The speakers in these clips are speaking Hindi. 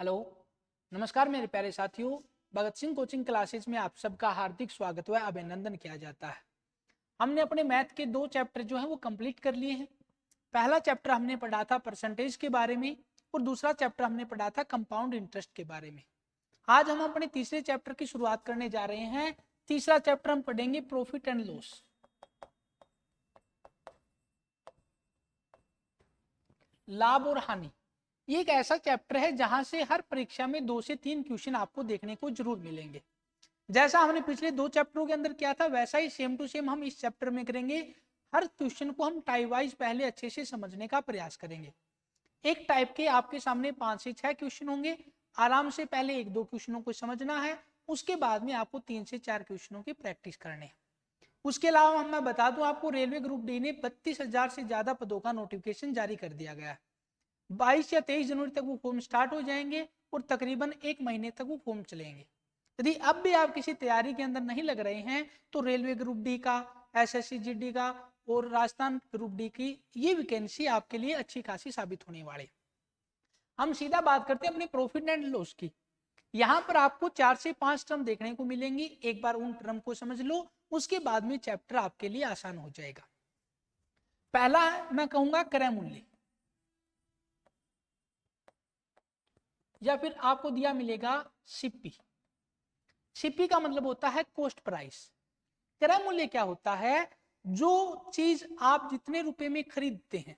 हेलो, नमस्कार मेरे प्यारे साथियों। भगत सिंह कोचिंग क्लासेस में आप सबका हार्दिक स्वागत व अभिनंदन किया जाता है। हमने अपने मैथ के 2 चैप्टर जो हैं वो कंप्लीट कर लिए हैं। पहला चैप्टर हमने पढ़ा था परसेंटेज के बारे में और दूसरा चैप्टर हमने पढ़ा था कंपाउंड इंटरेस्ट के बारे में। आज हम अपने तीसरे चैप्टर की शुरुआत करने जा रहे हैं। तीसरा चैप्टर हम पढ़ेंगे प्रॉफिट एंड लॉस, लाभ और हानि। ये एक ऐसा चैप्टर है जहां से हर परीक्षा में 2 से 3 क्वेश्चन आपको देखने को जरूर मिलेंगे। जैसा हमने पिछले 2 चैप्टरों के अंदर किया था वैसा ही सेम टू सेम हम इस चैप्टर में करेंगे। हर क्वेश्चन को हम टाइप वाइज पहले अच्छे से समझने का प्रयास करेंगे। एक टाइप के आपके सामने 5 से 6 क्वेश्चन होंगे। आराम से पहले 1-2 क्वेश्चनों को समझना है, उसके बाद में आपको 3 से 4 क्वेश्चनों की प्रैक्टिस करनी है। उसके अलावा मैं बता दूं आपको, रेलवे ग्रुप डी ने 32,000 से ज्यादा पदों का नोटिफिकेशन जारी कर दिया गया है। 22 या 23 जनवरी तक वो फॉर्म स्टार्ट हो जाएंगे और तकरीबन 1 महीने तक वो फॉर्म चलेंगे। यदि अब भी आप किसी तैयारी के अंदर नहीं लग रहे हैं तो रेलवे ग्रुप डी का, एसएससी जीडी का और राजस्थान ग्रुप डी की ये वैकेंसी आपके लिए अच्छी खासी साबित होने वाली। हम सीधा बात करते हैं अपने प्रॉफिट एंड लॉस की। यहां पर आपको 4 से 5 टर्म देखने को मिलेंगी। एक बार उन टर्म को समझ लो, उसके बाद में चैप्टर आपके लिए आसान हो जाएगा। पहला है, मैं कहूंगा क्रय मूल्य, या फिर आपको दिया मिलेगा सीपी। सीपी का मतलब होता है कॉस्ट प्राइस। क्रय मूल्य क्या होता है? जो चीज आप जितने रुपए में खरीदते हैं,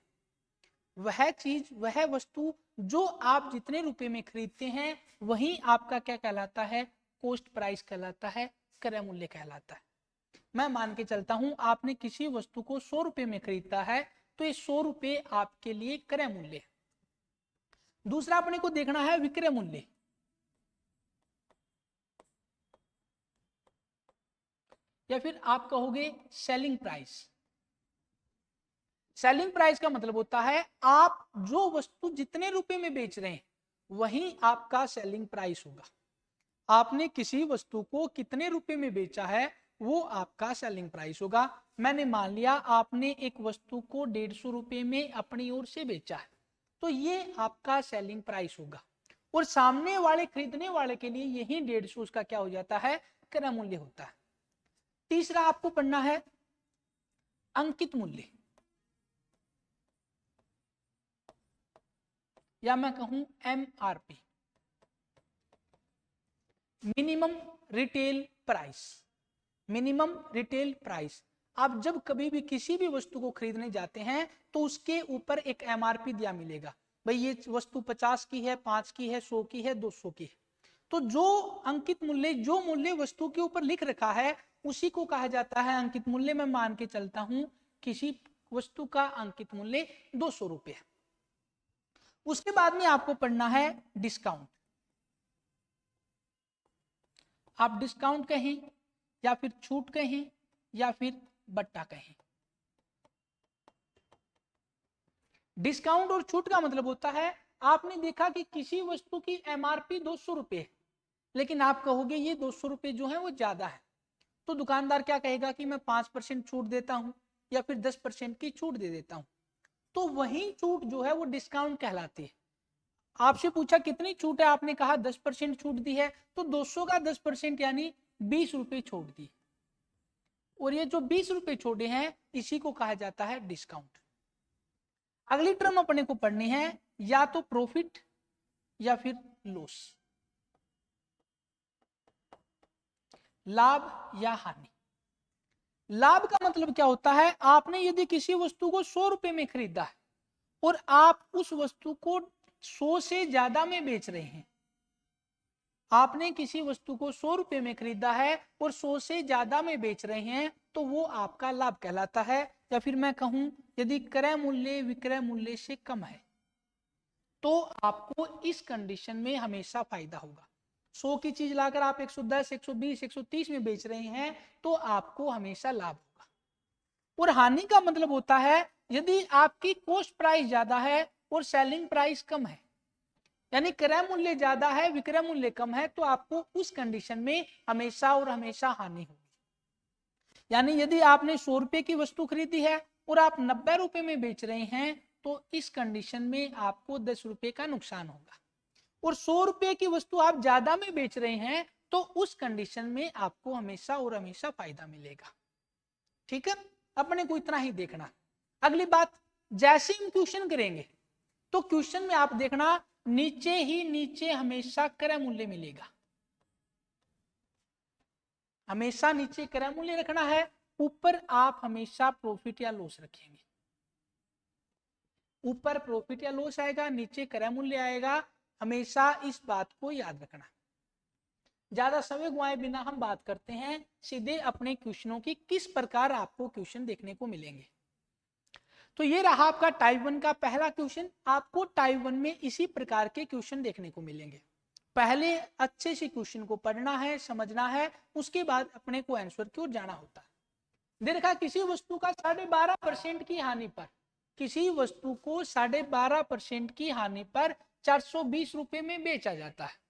वह चीज, वह वस्तु जो आप जितने रुपए में खरीदते हैं वही आपका क्या कहलाता है? कॉस्ट प्राइस कहलाता है, क्रय मूल्य कहलाता है। मैं मान के चलता हूं आपने किसी वस्तु को 100 रुपए में खरीदा है तो ये 100 रुपए आपके लिए क्रय मूल्य है। दूसरा अपने को देखना है विक्रय मूल्य, या फिर आप कहोगे सेलिंग प्राइस। सेलिंग प्राइस का मतलब होता है आप जो वस्तु जितने रुपए में बेच रहे हैं वही आपका सेलिंग प्राइस होगा। आपने किसी वस्तु को कितने रुपए में बेचा है वो आपका सेलिंग प्राइस होगा। मैंने मान लिया आपने एक वस्तु को 150 रुपए में अपनी ओर से बेचा है तो ये आपका सेलिंग प्राइस होगा, और सामने वाले खरीदने वाले के लिए यही 150 उसका क्या हो जाता है? क्रय मूल्य होता है। तीसरा आपको पढ़ना है अंकित मूल्य, या मैं कहूं MRP, minimum retail price. Minimum retail price, आप जब कभी भी किसी भी वस्तु को खरीदने जाते हैं तो उसके ऊपर एक एमआरपी दिया मिलेगा। भाई ये वस्तु 50 की है, 5 की है, 100 की है, 200 की है। तो जो अंकित मूल्य, जो मूल्य वस्तु के ऊपर लिख रखा है उसी को कहा जाता है अंकित मूल्य। मैं मान के चलता हूं किसी वस्तु का अंकित मूल्य 200 रुपए है। उसके बाद में आपको पढ़ना है डिस्काउंट। आप डिस्काउंट कहें या फिर छूट कहें या फिर बट्टा कहें। डिस्काउंट और छूट का मतलब होता है आपने देखा कि किसी वस्तु की एमआरपी 200 रुपए है, लेकिन आप कहोगे ये 200 रुपए जो है वो ज्यादा है, तो दुकानदार क्या कहेगा कि मैं 5% छूट देता हूं या फिर 10% की छूट दे देता हूं। तो वही छूट जो है वो डिस्काउंट कहलाती है। आपसे पूछा कितनी छूट है, आपने कहा 10% छूट दी है, तो 200 का 10% यानी 20 रुपए छोड़ दी, और ये जो 20 रुपए छोड़े हैं इसी को कहा जाता है डिस्काउंट। अगली टर्म अपने को पढ़नी है या तो प्रॉफिट या फिर लॉस, लाभ या हानि। लाभ का मतलब क्या होता है? आपने यदि किसी वस्तु को 100 रुपए में खरीदा है और आप उस वस्तु को 100 से ज्यादा में बेच रहे हैं। आपने किसी वस्तु को 100 रुपए में खरीदा है और 100 से ज्यादा में बेच रहे हैं तो वो आपका लाभ कहलाता है। या फिर मैं कहूं यदि क्रय मूल्य विक्रय मूल्य से कम है तो आपको इस कंडीशन में हमेशा फायदा होगा। 100 की चीज लाकर आप 110, 120, 130 में बेच रहे हैं तो आपको हमेशा लाभ होगा। और हानि का मतलब होता है यदि आपकी कॉस्ट प्राइस ज्यादा है और सेलिंग प्राइस कम है, यानी क्रय मूल्य ज्यादा है विक्रय मूल्य कम है, तो आपको उस कंडीशन में हमेशा और हमेशा हानि होगी। यानी यदि आपने 100 रुपए की वस्तु खरीदी है और आप 90 रुपए में बेच रहे हैं तो इस कंडीशन में आपको 10 रुपए का नुकसान होगा। और 100 रुपए की वस्तु आप ज्यादा में बेच रहे हैं तो उस कंडीशन में आपको हमेशा और हमेशा फायदा मिलेगा। ठीक है, अपने को इतना ही देखना। अगली बात, जैसे हम क्वेश्चन करेंगे तो क्वेश्चन में आप देखना नीचे ही नीचे हमेशा क्रय मूल्य मिलेगा, हमेशा नीचे क्रय मूल्य रखना है, ऊपर आप हमेशा प्रॉफिट या लॉस रखेंगे। ऊपर प्रॉफिट या लॉस आएगा, नीचे क्रय मूल्य आएगा, हमेशा इस बात को याद रखना। ज्यादा समय गवाए बिना हम बात करते हैं सीधे अपने क्वेश्चनों की, किस प्रकार आपको क्वेश्चन देखने को मिलेंगे। तो ये रहा आपका टाइप 1 का पहला क्वेश्चन। आपको टाइप 1 में इसी प्रकार के क्वेश्चन देखने को मिलेंगे। पहले अच्छे से क्वेश्चन को पढ़ना है, समझना है, उसके बाद अपने को आंसर की ओर जाना होता है। देखा, किसी वस्तु का 12.5% की हानि पर, किसी वस्तु को 12.5% की हानि पर 420 रुपए में बेचा जाता है।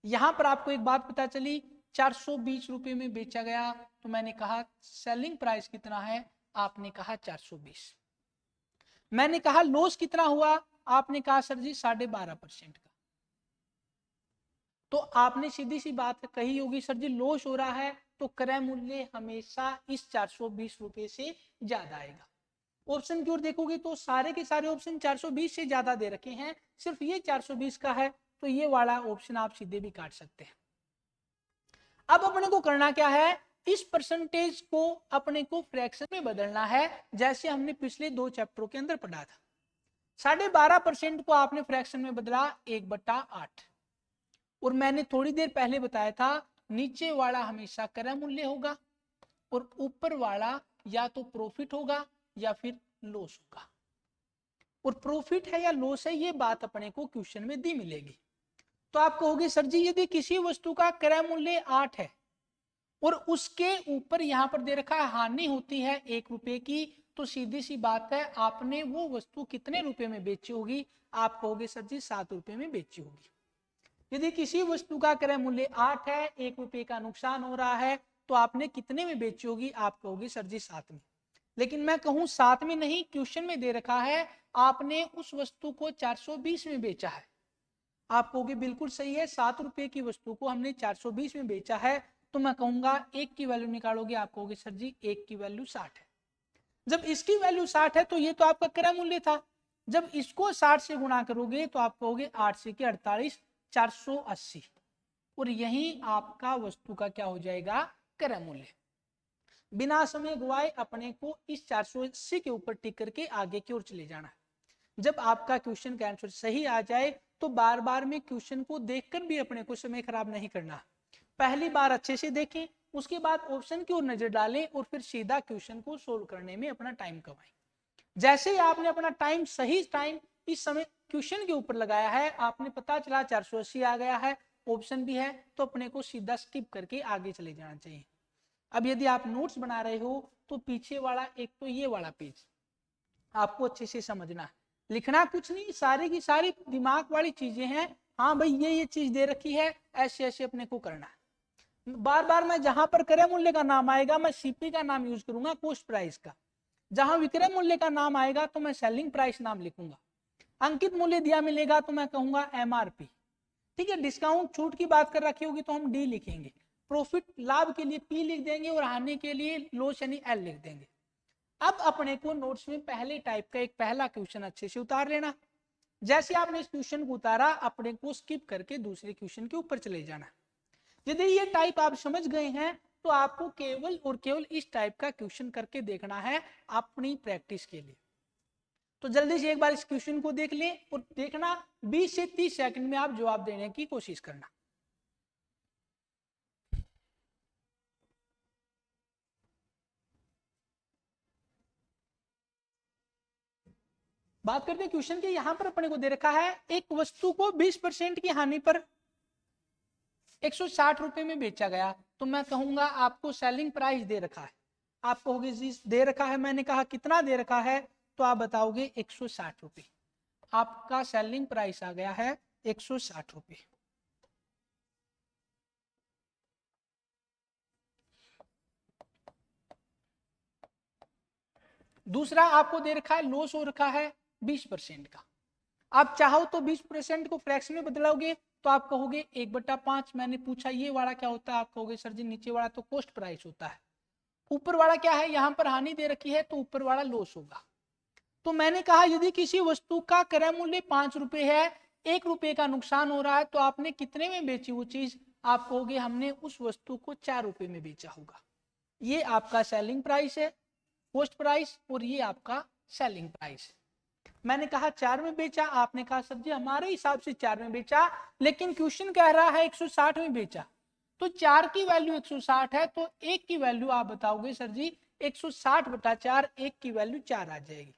यहां पर आपको एक बात पता चली, 420 रुपए में बेचा गया, तो मैंने कहा सेलिंग प्राइस कितना है, आपने कहा 420। मैंने कहा लॉस कितना हुआ, आपने कहा सर जी 12.5% का। तो आपने सीधी सी बात कही होगी, सर जी लॉस हो रहा है तो क्रय मूल्य हमेशा इस 420 रुपए से ज्यादा आएगा। ऑप्शन की ओर देखोगे तो सारे के सारे ऑप्शन 420 से ज्यादा दे रखे हैं, सिर्फ ये 420 का है, तो ये वाला ऑप्शन आप सीधे भी काट सकते हैं। अब अपने को करना क्या है, इस परसेंटेज को अपने को फ्रैक्शन में बदलना है, जैसे हमने पिछले 2 चैप्टरों के अंदर पढ़ा था। 12.5% को आपने फ्रैक्शन में बदला 1/8, और मैंने थोड़ी देर पहले बताया था नीचे वाला हमेशा क्रय मूल्य होगा और ऊपर वाला या तो प्रॉफिट होगा या फिर लॉस होगा। और प्रॉफिट है या लॉस है, ये बात अपने को क्वेश्चन में दी मिलेगी। तो आप कहोगे सर जी यदि किसी वस्तु का क्रय मूल्य 8 है और उसके ऊपर यहां पर दे रखा है हानि होती है 1 रुपए की, तो सीधी सी बात है आपने वो वस्तु कितने रुपए में बेची होगी, आप कहोगे सर जी 7 रुपए में बेची होगी। यदि किसी वस्तु का क्रय मूल्य 8 है, 1 रुपए का नुकसान हो रहा है, तो आपने कितने में बेची होगी, आप कहोगे सर जी 7 में। लेकिन मैं कहूं 7 में नहीं, क्वेश्चन में दे रखा है आपने उस वस्तु को 420 में बेचा है। आप कहोगे बिल्कुल सही है, 7 रुपए की वस्तु को हमने 420 में बेचा है, तो मैं कहूंगा 1 की वैल्यू निकालोगे, आप कहोगे सर जी 1 की वैल्यू 60 है। जब इसकी वैल्यू 60 है तो ये तो आपका क्रय मूल्य था, जब इसको 60 से गुणा करोगे तो आप कहोगे 8 से 48, 480, और यही आपका वस्तु का क्या हो जाएगा, क्रय मूल्य। बिना समय गवाए अपने को इस 480 के ऊपर टिक करके आगे की ओर चले जाना है। जब आपका क्वेश्चन का आंसर सही आ जाए तो बार बार में क्वेश्चन को देखकर भी अपने को समय खराब नहीं करना। पहली बार अच्छे से देखें, उसके बाद ऑप्शन की ओर नजर डालें और फिर सीधा क्वेश्चन को सोल्व करने में अपना टाइम कमाएं। जैसे ही आपने अपना टाइम सही टाइम इस समय क्वेश्चन के ऊपर लगाया है, आपने पता चला 480 आ गया है, ऑप्शन भी है, तो अपने को सीधा स्किप करके आगे चले जाना चाहिए। अब यदि आप नोट्स बना रहे हो तो पीछे वाला एक तो ये वाला पेज आपको अच्छे से समझना है, लिखना कुछ नहीं, सारी की सारी दिमाग वाली चीजें हैं। हाँ भाई ये चीज दे रखी है, ऐसे ऐसे अपने को करना है। बार बार मैं जहां पर क्रय मूल्य का नाम आएगा मैं सीपी का नाम यूज करूंगा, कॉस्ट प्राइस का। जहां विक्रय मूल्य का नाम आएगा तो मैं सेलिंग प्राइस नाम लिखूंगा। अंकित मूल्य दिया मिलेगा तो मैं कहूंगा एमआरपी। ठीक है, डिस्काउंट छूट की बात कर रखी होगी तो हम डी लिखेंगे, प्रॉफिट लाभ के लिए पी लिख देंगे और हानि के लिए लॉस यानी एल लिख देंगे। अब अपने को नोट्स में पहले टाइप का एक पहला क्वेश्चन अच्छे से उतार लेना। जैसे आपने इस क्वेश्चन को उतारा, अपने को स्किप करके दूसरे क्वेश्चन के ऊपर चले जाना। यदि ये टाइप आप समझ गए हैं तो आपको केवल और केवल इस टाइप का क्वेश्चन करके देखना है अपनी प्रैक्टिस के लिए। तो जल्दी से एक बार इस क्वेश्चन को देख लें और देखना 20 से 30 सेकंड में आप जवाब देने की कोशिश करना। बात करते हैं क्वेश्चन के, यहां पर अपने को दे रखा है एक वस्तु को 20% की हानि पर 160 रुपए में बेचा गया, तो मैं कहूंगा आपको सेलिंग प्राइस दे रखा है। आप कहोगे जी दे रखा है, मैंने कहा कितना दे रखा है, तो आप बताओगे 160 रुपए। आपका सेलिंग प्राइस आ गया है 160 रुपए। दूसरा आपको दे रखा है लॉस हो रखा है 20% का। आप चाहो तो 20% को फ्रैक्शन में बदलोगे तो आप कहोगे 1/5। मैंने पूछा ये वाला क्या होता है, आप कहोगे सर जी नीचे वाला तो कॉस्ट प्राइस होता है, ऊपर वाला क्या है, यहाँ पर हानि दे रखी है तो ऊपर वाला लॉस होगा। तो मैंने कहा यदि किसी वस्तु का क्रय मूल्य 5 रुपए है, 1 रुपए का नुकसान हो रहा है, तो आपने कितने में बेची वो चीज, आप कहोगे हमने उस वस्तु को 4 रुपए में बेचा होगा। ये आपका सेलिंग प्राइस है, कॉस्ट प्राइस, और ये आपका सेलिंग प्राइस। मैंने कहा 4 में बेचा, आपने कहा सर जी हमारे हिसाब से 4 में बेचा, लेकिन क्वेश्चन कह रहा है 160 में बेचा। तो 4 की वैल्यू 160 है, तो 1 की वैल्यू आप बताओगे सर जी 160/4, 1 की वैल्यू 4 आ जाएगी।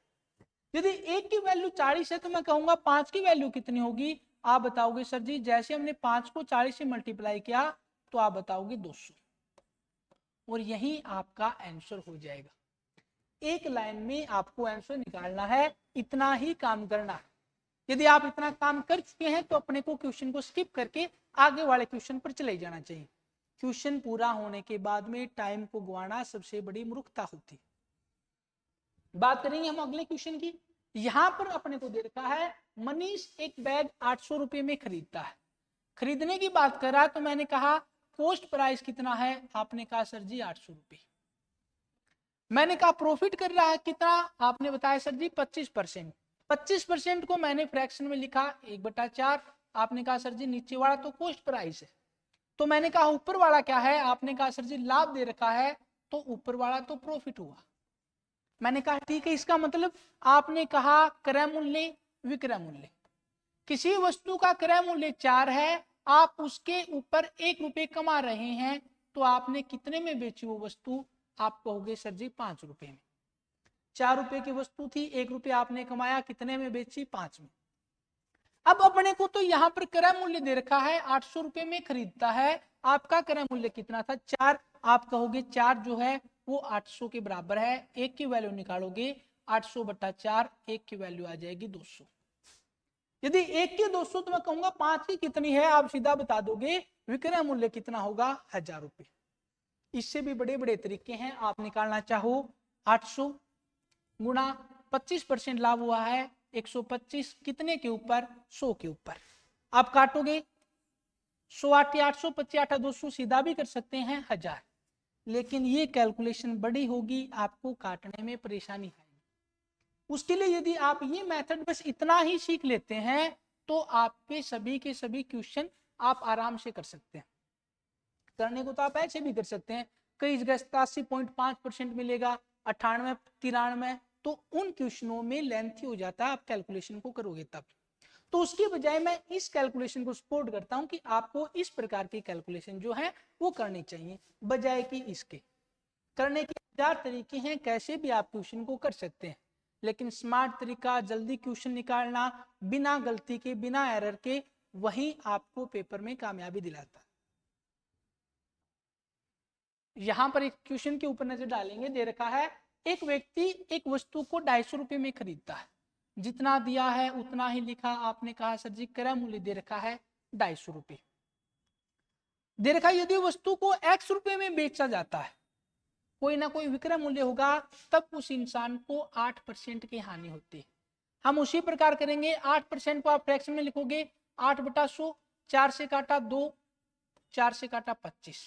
यदि 1 की वैल्यू 40 है तो मैं कहूंगा 5 की वैल्यू कितनी होगी, आप बताओगे सर जी जैसे हमने 5 को 40 से मल्टीप्लाई किया तो आप बताओगे 200, और यही आपका आंसर हो जाएगा। एक लाइन में आपको आंसर निकालना है, इतना ही काम करना है। यदि आप इतना काम कर चुके हैं तो अपने को क्वेश्चन को स्किप करके आगे वाले क्वेश्चन पर चले जाना चाहिए। क्वेश्चन पूरा होने के बाद में टाइम को गंवाना सबसे बड़ी मूर्खता होती। बात करेंगे हम अगले क्वेश्चन की। यहां पर अपने को दे रखा है मनीष एक बैग 800 रुपए में खरीदता है। खरीदने की बात कर रहा है तो मैंने कहा कॉस्ट प्राइस कितना है, आपने कहा सर जी 800 रुपए। मैंने कहा प्रॉफिट कर रहा है कितना, आपने बताया सर जी 25%। 25% को मैंने फ्रैक्शन में लिखा 1/4, आपने कहा सर जी नीचे वाला तो कॉस्ट प्राइस है। तो मैंने कहा ऊपर वाला क्या है, आपने कहा सर जी लाभ दे रखा है, तो ऊपर वाला तो प्रॉफिट हुआ। मैंने कहा ठीक है, इसका मतलब आपने कहा क्रय मूल्य विक्रय मूल्य, किसी वस्तु का क्रय मूल्य 4 है, आप उसके ऊपर 1 रुपए कमा रहे हैं, तो आपने कितने में बेची वो वस्तु, आप कहोगे सर जी 5 रुपए में। 4 रुपए की वस्तु थी, 1 रुपए आपने कमाया, कितने में बेची, 5 में। अब अपने को तो यहाँ पर क्रय मूल्य दे रखा है 800 रुपए में खरीदता है, आपका क्रय मूल्य कितना था 4, आप कहोगे 4 जो है वो 800 के बराबर है, 1 की वैल्यू निकालोगे 800/4, 1 की वैल्यू आ जाएगी 200। यदि 1 की 200 तो मैं कहूंगा 5 की कितनी है, आप सीधा बता दोगे विक्रय मूल्य कितना होगा 1000 रुपए। इससे भी बड़े बड़े तरीके हैं, आप निकालना चाहो 800 गुणा 25% लाभ हुआ है 125, कितने के ऊपर, 100 के ऊपर। आप काटोगे 100 8 800, 25 8 200, सीधा भी कर सकते हैं 1000, लेकिन ये कैलकुलेशन बड़ी होगी, आपको काटने में परेशानी है। उसके लिए यदि आप ये मेथड बस इतना ही सीख लेते हैं तो आपके सभी के सभी क्वेश्चन आप आराम से कर सकते हैं। करने को तो आप ऐसे भी कर सकते हैं, कई जगह 87.5% मिलेगा, 98 93, तो उन क्वेश्चनों में लेंथी हो जाता है, आप कैलकुलेशन को करोगे तब। तो उसकी बजाय मैं इस कैलकुलेशन को सपोर्ट करता हूं कि आपको इस प्रकार की कैलकुलेशन जो है वो करनी चाहिए, बजाय कि इसके। करने के 1000 तरीके हैं, कैसे भी आप क्वेश्चन को कर सकते हैं, लेकिन स्मार्ट तरीका जल्दी क्वेश्चन निकालना बिना गलती के बिना एरर के, वही आपको पेपर में कामयाबी दिलाता है। यहां पर एक क्वेश्चन के ऊपर नजर डालेंगे, दे रखा है एक व्यक्ति एक वस्तु को 250 रुपए में खरीदता है, जितना दिया है उतना ही लिखा, आपने कहा सर जी क्रय मूल्य दे रखा है 250 रुपए। दे रखा है यदि वस्तु को x रुपए में बेचा जाता है, कोई ना कोई विक्रय मूल्य होगा, तब उस इंसान को 8% की हानि होती है। हम उसी प्रकार करेंगे, 8% को आप फ्रैक्शन में लिखोगे 8/100, 4 से काटा 2, 4 से काटा 25,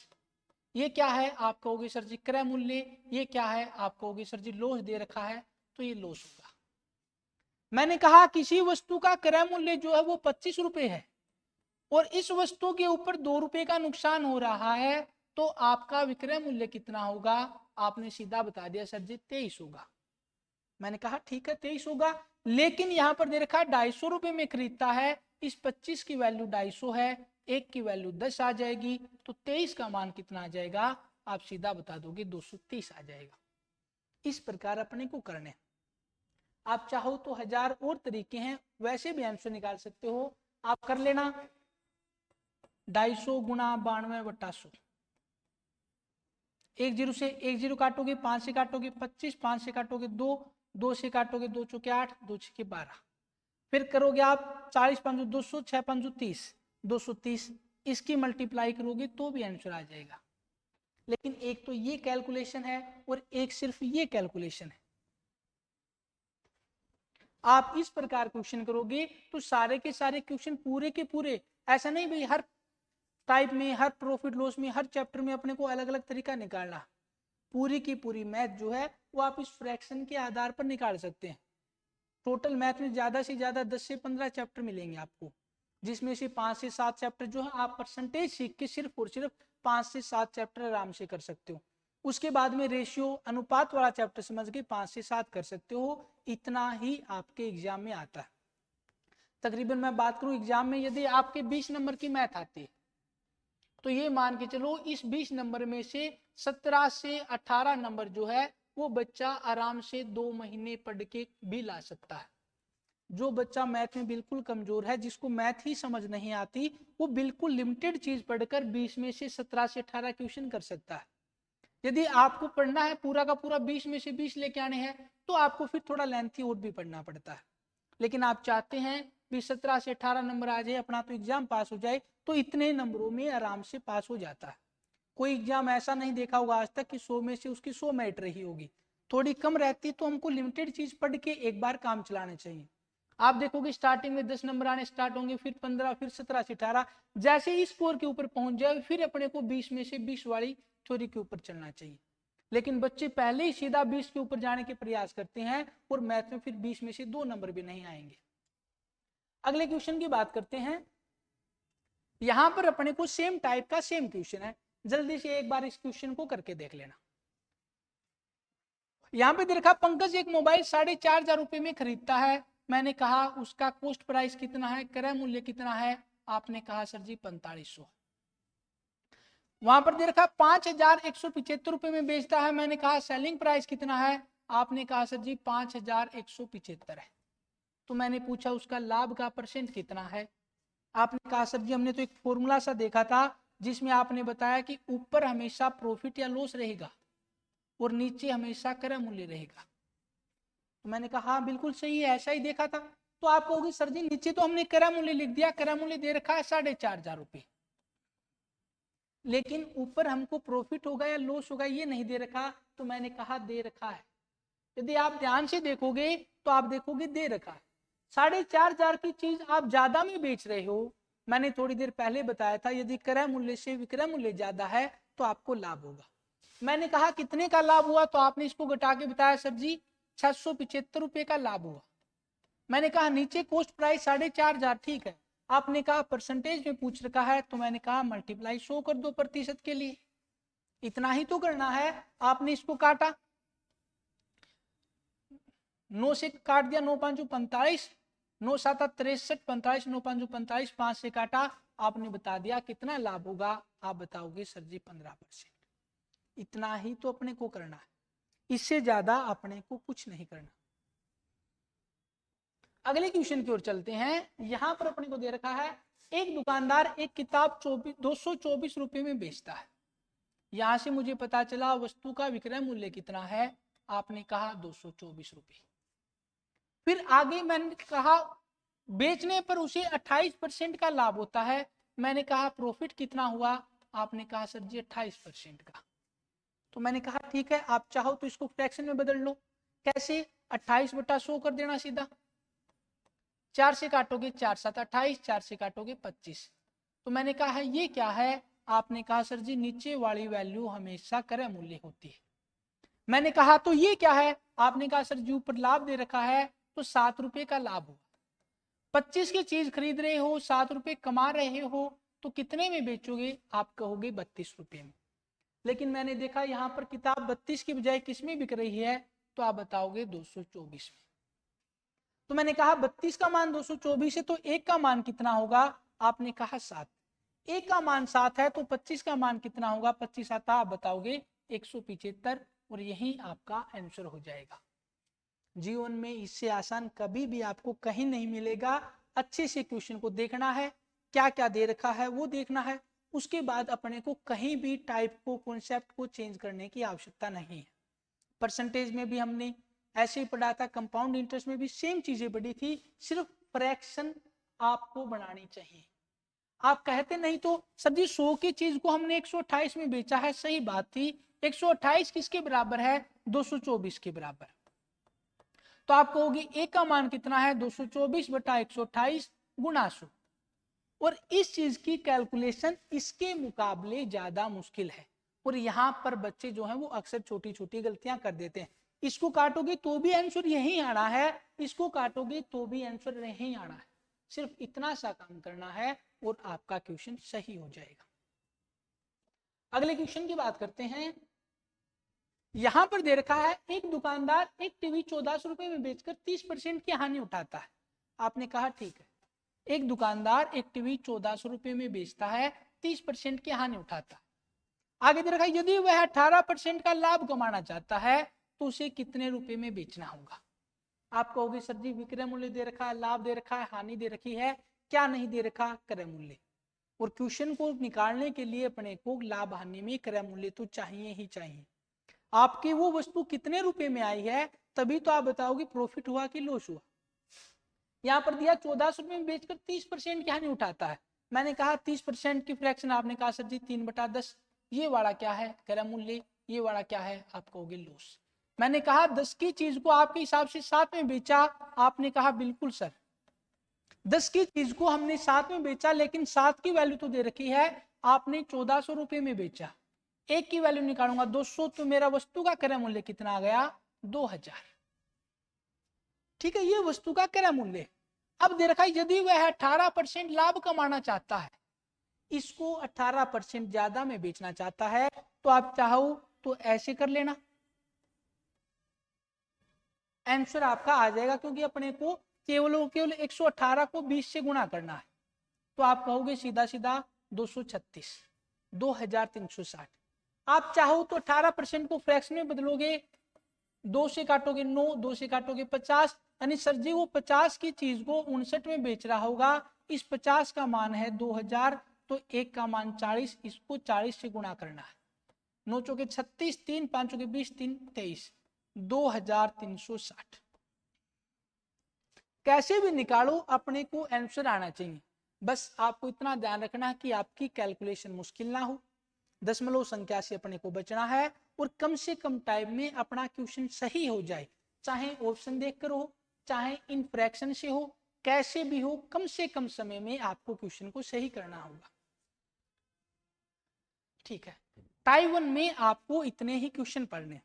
ये क्या है, आप कहोगे सर जी क्रय मूल्य, ये क्या है, आप कहोगे सर जी लॉस दे रखा है, तो ये लॉस होगा। मैंने कहा किसी वस्तु का क्रय मूल्य जो है वो 25 रुपए है और इस वस्तु के ऊपर 2 रुपए का नुकसान हो रहा है, तो आपका विक्रय मूल्य कितना होगा, आपने सीधा बता दिया सर जी 23 होगा। मैंने कहा ठीक है 23 होगा, लेकिन यहां पर दे रखा है 250 रुपए में खरीदता है, इस 25 की वैल्यू 250 है, 1 की वैल्यू 10 आ जाएगी, तो 23 का मान कितना आ जाएगा, आप सीधा बता दोगे 230 आ जाएगा। इस प्रकार अपने को करने, आप चाहो तो 1000 और तरीके हैं, वैसे भी आंसर निकाल सकते हो, आप कर लेना 250 गुणा 92/100, 1 0 से 1 0 काटोगे, 5 से काटोगे 25, 5 से काटोगे 2, 2 से काटोगे 2 चौके 8, 2 छके 12, फिर करोगे आप 40 5 200, 6 5 30, 230, इसकी मल्टीप्लाई करोगे तो भी आंसर आ जाएगा। लेकिन एक तो ये कैलकुलेशन है और एक सिर्फ ये कैलकुलेशन है। आप इस प्रकार क्वेश्चन करोगे तो सारे के सारे क्वेश्चन पूरे के पूरे, ऐसा नहीं भाई हर टाइप में, हर प्रॉफिट लॉस में, हर चैप्टर में अपने को अलग अलग तरीका निकालना, पूरी की पूरी मैथ जो है वो आप इस फ्रैक्शन के आधार पर निकाल सकते हैं। टोटल मैथ में ज्यादा से ज्यादा 10 से 15 चैप्टर मिलेंगे आपको, जिसमें से 5 से 7 चैप्टर जो है आप परसेंटेज सीख के सिर्फ और सिर्फ 5 से 7 चैप्टर आराम से कर सकते हो। उसके बाद में रेशियो अनुपात वाला चैप्टर समझ के 5 से 7 कर सकते हो। इतना ही आपके एग्जाम में आता है। तकरीबन मैं बात करूं एग्जाम में यदि आपके 20 नंबर की मैथ आती है तो ये मान के चलो इस 20 नंबर में से 17 से 18 नंबर जो है वो बच्चा आराम से 2 महीने पढ़ के भी ला सकता है। जो बच्चा मैथ में बिल्कुल कमजोर है, जिसको मैथ ही समझ नहीं आती, वो बिल्कुल लिमिटेड चीज पढ़कर 20 में से 17 से 18 क्वेश्चन कर सकता है। यदि आपको पढ़ना है पूरा का पूरा 20 में से 20 लेके आने हैं तो आपको फिर थोड़ा लेंथी और भी पढ़ना पड़ता है। लेकिन आप चाहते हैं भी 17 से 18 नंबर आ जाए, अपना तो एग्जाम पास हो जाए, तो इतने नंबरों में आराम से पास हो जाता है। कोई एग्जाम ऐसा नहीं देखा होगा आज तक कि 100 में से उसकी 100 मेरिट रही होगी, थोड़ी कम रहती, तो हमको लिमिटेड चीज पढ़ के एक बार काम चलाने चाहिए। आप देखोगे स्टार्टिंग में 10 नंबर आने स्टार्ट होंगे, फिर 15, फिर 17 से 18, जैसे ही स्कोर के ऊपर पहुंच जाए फिर अपने को 20 में से 20 वाली थ्योरी के ऊपर चलना चाहिए। लेकिन बच्चे पहले ही सीधा 20 के ऊपर जाने के प्रयास करते हैं और मैथ में फिर 20 में से 2 नंबर भी नहीं आएंगे। अगले क्वेश्चन की बात करते हैं। यहां पर अपने को सेम टाइप का सेम क्वेश्चन है, जल्दी से एक बार इस क्वेश्चन को करके देख लेना। यहां पे देखा पंकज एक मोबाइल 4,500 रुपए में खरीदता है। मैंने कहा उसका कॉस्ट प्राइस कितना है, क्रय मूल्य कितना है। आपने कहा सर जी 4500। वहां पर दे रखा 5,175 रुपए में बेचता है। मैंने कहा सेलिंग प्राइस कितना है। आपने कहा सर जी 5,175 है। तो मैंने पूछा उसका लाभ का परसेंट कितना है। आपने कहा सर जी हमने तो एक फॉर्मूला सा देखा था जिसमें आपने बताया कि ऊपर हमेशा प्रॉफिट या लॉस रहेगा और नीचे हमेशा क्रय मूल्य रहेगा। तो मैंने कहा हाँ बिल्कुल सही है, ऐसा ही देखा था। तो आप कहोगे सर जी नीचे तो हमने क्रय मूल्य लिख दिया, क्रय मूल्य दे रखा है 4,500 रुपए, लेकिन ऊपर हमको प्रॉफिट होगा या लॉस होगा ये नहीं दे रखा। तो मैंने कहा दे रखा है। यदि आप ध्यान से देखोगे तो आप देखोगे दे रखा है। 4,500 की चीज आप ज्यादा में बेच रहे हो। मैंने थोड़ी देर पहले बताया था यदि क्रय मूल्य से विक्रय मूल्य ज्यादा है तो आपको लाभ होगा। मैंने कहा कितने का लाभ हुआ, तो आपने इसको घटा के बताया सर जी 675 रुपए का लाभ हुआ। मैंने कहा नीचे कॉस्ट प्राइस 4,500 ठीक है। आपने कहा परसेंटेज में पूछ रखा है, तो मैंने कहा मल्टीप्लाई 100 कर दो प्रतिशत के लिए, इतना ही तो करना है। आपने इसको काटा, 9 से काट दिया, 9 5 45, 9 7 63, 45, 9 5 45, 5 से काटा, आपने बता दिया कितना लाभ होगा। आप बताओगे सर जी 15%। इतना ही तो अपने को करना है, इससे ज्यादा अपने को कुछ नहीं करना। अगले क्वेश्चन की ओर चलते हैं। यहां पर अपने को दे रखा है एक दुकानदार एक किताब 224 रुपए में बेचता है। यहां से मुझे पता चला वस्तु का विक्रय मूल्य कितना है। आपने कहा 224 रुपए। फिर आगे मैंने कहा बेचने पर उसे 28% का लाभ होता है। मैंने कहा प्रॉफिट कितना हुआ। आपने कहा सर जी 28% का। तो मैंने कहा ठीक है, आप चाहो तो इसको फ्रैक्शन में बदल लो। कैसे, 28/100 कर देना सीधा। 4 से काटोगे 4 7 28, 4 से काटोगे 25। तो मैंने कहा है ये क्या है। आपने कहा सर जी नीचे वाली वैल्यू हमेशा क्रय मूल्य होती है। मैंने कहा तो ये क्या है। आपने कहा सर जी ऊपर लाभ दे रखा है तो 7 रुपए का लाभ हुआ। 25 की चीज खरीद रहे हो, 7 रुपए कमा रहे हो, तो कितने में बेचोगे। आप कहोगे 32 रुपए में। लेकिन मैंने देखा यहाँ पर किताब 32 की बजाय किसमें बिक रही है, तो आप बताओगे 224 में। तो मैंने कहा 32 का मान 224 है तो एक का मान कितना होगा। आपने कहा 7। एक का मान 7 है तो 25 का मान कितना होगा। 25 आता आप बताओगे 175, और यही आपका आंसर हो जाएगा। जीवन में इससे आसान कभी भी आपको कहीं नहीं मिलेगा। अच्छे से क्वेश्चन को देखना है, क्या क्या दे रखा है वो देखना है। उसके बाद अपने को कहीं भी टाइप को कॉन्सेप्ट को चेंज करने की आवश्यकता नहीं है। परसेंटेज में भी हमने ऐसे ही पढ़ा था, कंपाउंड इंटरेस्ट में भी सेम चीजें पढ़ी थी, सिर्फ फ्रैक्शन आपको बनानी चाहिए। आप कहते नहीं तो सर जी 100 की चीज को हमने 128 में बेचा है, सही बात थी। 128 किसके बराबर है, 224 के बराबर। तो आप कहोगे ए का मान कितना है 224 बटा 128 गुणा 100। और इस चीज की कैलकुलेशन इसके मुकाबले ज्यादा मुश्किल है और यहाँ पर बच्चे जो हैं वो अक्सर छोटी छोटी गलतियां कर देते हैं। इसको काटोगे तो भी आंसर यही आना है, इसको काटोगे तो भी आंसर यही आना है। सिर्फ इतना सा काम करना है और आपका क्वेश्चन सही हो जाएगा। अगले क्वेश्चन की बात करते हैं। यहां पर दे रखा है एक दुकानदार एक टीवी 1400 रुपए में बेचकर 30% की हानि उठाता है। आपने कहा ठीक है, एक दुकानदार एक टीवी 1400 रुपए में बेचता है, 30% की हानि उठाता है। आगे दे रखा है यदि वह 18% का लाभ कमाना चाहता है तो उसे कितने रुपए में बेचना होगा। आप कहोगे सर जी विक्रय मूल्य दे रखा है, लाभ दे रखा है, हानि दे रखी है, क्या नहीं दे रखा, क्रय मूल्य। और क्वेश्चन को निकालने के लिए अपने को लाभ हानि में क्रय मूल्य तो चाहिए ही चाहिए। आपकी वो वस्तु कितने रुपए में आई है तभी तो आप बताओगे प्रॉफिट हुआ कि लॉस हुआ। यहाँ पर दिया 1400 रुपए में बेचकर 30% की हानि उठाता है। मैंने कहा 30% की फ्रैक्शन, आपने कहा सर जी 3/10। ये वाला क्या है क्रय मूल्य, ये वाला क्या है आप कहोगे लॉस। मैंने कहा 10 की चीज को आपके हिसाब से 7 में बेचा, आपने कहा बिल्कुल सर 10 की चीज को हमने 7 में बेचा लेकिन 7 की वैल्यू तो दे रखी है, आपने 1400 रुपए में बेचा। एक की वैल्यू निकालूंगा 200 तो मेरा वस्तु का क्रय मूल्य कितना आ गया 2000। ठीक है, ये वस्तु का क्रय मूल्य। अब दे रखा है यदि वह 18% लाभ कमाना चाहता है, इसको 18% ज्यादा में बेचना चाहता है, तो आप चाहो तो ऐसे कर लेना, आंसर आपका आ जाएगा क्योंकि अपने को केवल 118 को 20 से गुणा करना है। तो आप कहोगे सीधा सीधा 236, 2360। आप चाहो तो 18% को फ्रैक्शन में बदलोगे, 2 से काटोगे 9, 2 से काटोगे 50, यानी सर जी वो 50 की चीज को 59 में बेच रहा होगा। इस 50 का मान है 2000, तो 1 का मान 40, इसको 40 से गुणा करना है। 9 चौके 36, 3 5 चौके 20, 3 23, 2360। कैसे भी निकालो अपने को आंसर आना चाहिए। बस आपको इतना ध्यान रखना कि आपकी कैलकुलेशन मुश्किल ना हो, दशमलव संख्या से अपने को बचना है और कम से कम टाइम में अपना क्वेश्चन सही हो जाए। चाहे ऑप्शन देखकर हो, चाहे इन फ्रैक्शन से हो, कैसे भी हो, कम से कम समय में आपको क्वेश्चन को सही करना होगा। ठीक है, टाइप 1 में आपको इतने ही क्वेश्चन पढ़ने।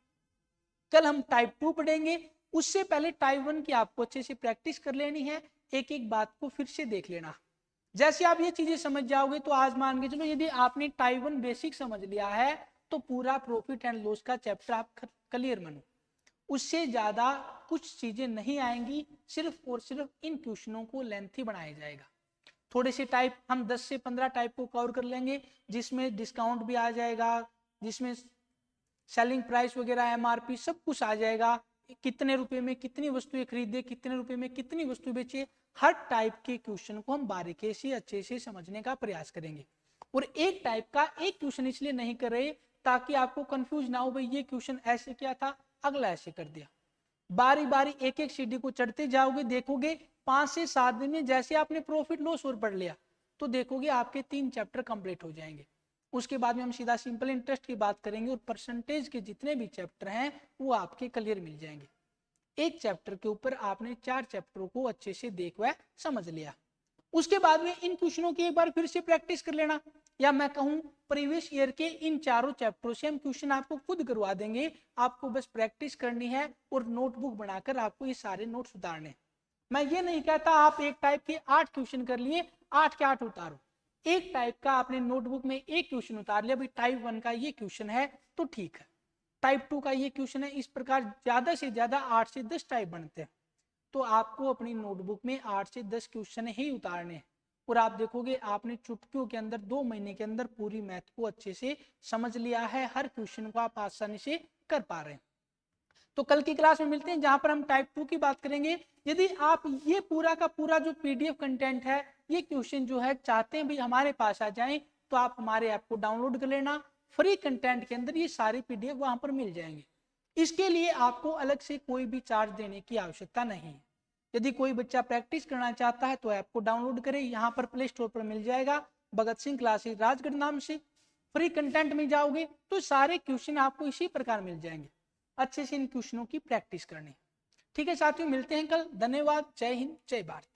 कल हम टाइप 2 पढ़ेंगे, उससे पहले टाइप 1 की आपको अच्छे से प्रैक्टिस कर लेनी है, एक एक बात को फिर से देख लेना। जैसे आप ये चीजें समझ जाओगे तो आज मान के चलो यदि आपने टाइप 1 बेसिक समझ लिया है तो पूरा प्रॉफिट एंड लॉस का चैप्टर आप क्लियर बनो। उससे ज्यादा कुछ चीजें नहीं आएंगी, सिर्फ और सिर्फ इन क्वेश्चनों को लेंथी बनाया जाएगा। थोड़े से टाइप हम 10 से 15 टाइप को कवर कर लेंगे, जिसमें डिस्काउंट भी आ जाएगा, जिसमें सेलिंग प्राइस वगैरह एमआरपी सब कुछ आ जाएगा, कितने रुपए में कितनी वस्तुएं खरीदे, कितने रुपए में कितनी वस्तु बेचे। हर टाइप के क्वेश्चन को हम बारीकी से अच्छे से समझने का प्रयास करेंगे। और एक टाइप का एक क्वेश्चन इसलिए नहीं कर रहे ताकि आपको कंफ्यूज ना हो, भाई ये क्वेश्चन ऐसे किया था अगला ऐसे कर दिया। बारी बारी एक एक सीढ़ी को चढ़ते जाओगे, देखोगे 5 से 7 दिन में जैसे आपने प्रॉफिट लॉस और पढ़ लिया तो देखोगे आपके 3 चैप्टर कंप्लीट हो जाएंगे। उसके बाद में हम सीधा सिंपल इंटरेस्ट की बात करेंगे और परसेंटेज के जितने भी चैप्टर हैं वो आपके क्लियर मिल जाएंगे। एक चैप्टर के ऊपर आपने 4 चैप्टरों को अच्छे से देख व समझ लिया। उसके बाद में इन क्वेश्चनों की एक बार फिर से प्रैक्टिस कर लेना, या मैं कहूं प्रीवियस ईयर के इन चारों चैप्टरों से हम क्वेश्चन आपको खुद करवा देंगे। आपको बस प्रैक्टिस करनी है और नोटबुक बनाकर आपको ये सारे नोट्स उतारने। मैं ये नहीं कहता आप एक टाइप के 8 क्वेश्चन कर लिए 8 के 8 उतारो। एक टाइप का आपने नोटबुक में एक क्वेश्चन उतार लिया, भाई टाइप 1 का ये क्वेश्चन है तो ठीक है, टाइप 2 का ये क्वेश्चन है। इस प्रकार ज्यादा से ज्यादा 8 से 10 टाइप बनते हैं, तो आपको अपनी नोटबुक में 8 से 10 क्वेश्चन ही उतारने हैं। और आप देखोगे आपने चुटकियों के अंदर 2 महीने के अंदर पूरी मैथ को अच्छे से समझ लिया है, हर क्वेश्चन को आप आसानी से कर पा रहे हैं। तो कल की क्लास में मिलते हैं जहां पर हम टाइप 2 की बात करेंगे। यदि आप ये पूरा का पूरा जो पीडीएफ कंटेंट है, ये क्वेश्चन जो है चाहते हैं भी हमारे पास आ जाएं, तो आप हमारे ऐप को डाउनलोड कर लेना। फ्री कंटेंट के अंदर ये सारे पीडीएफ वहां पर मिल जाएंगे। इसके लिए आपको अलग से कोई भी चार्ज देने की आवश्यकता नहीं है। यदि कोई बच्चा प्रैक्टिस करना चाहता है तो ऐप को डाउनलोड करे, यहाँ पर प्ले स्टोर पर मिल जाएगा भगत सिंह क्लासेस राजगढ़ नाम से। फ्री कंटेंट में जाओगे तो सारे क्वेश्चन आपको इसी प्रकार मिल जाएंगे। अच्छे से इन क्वेश्चनों की प्रैक्टिस करनी। ठीक है साथियों, मिलते हैं कल। धन्यवाद। जय हिंद, जय भारत।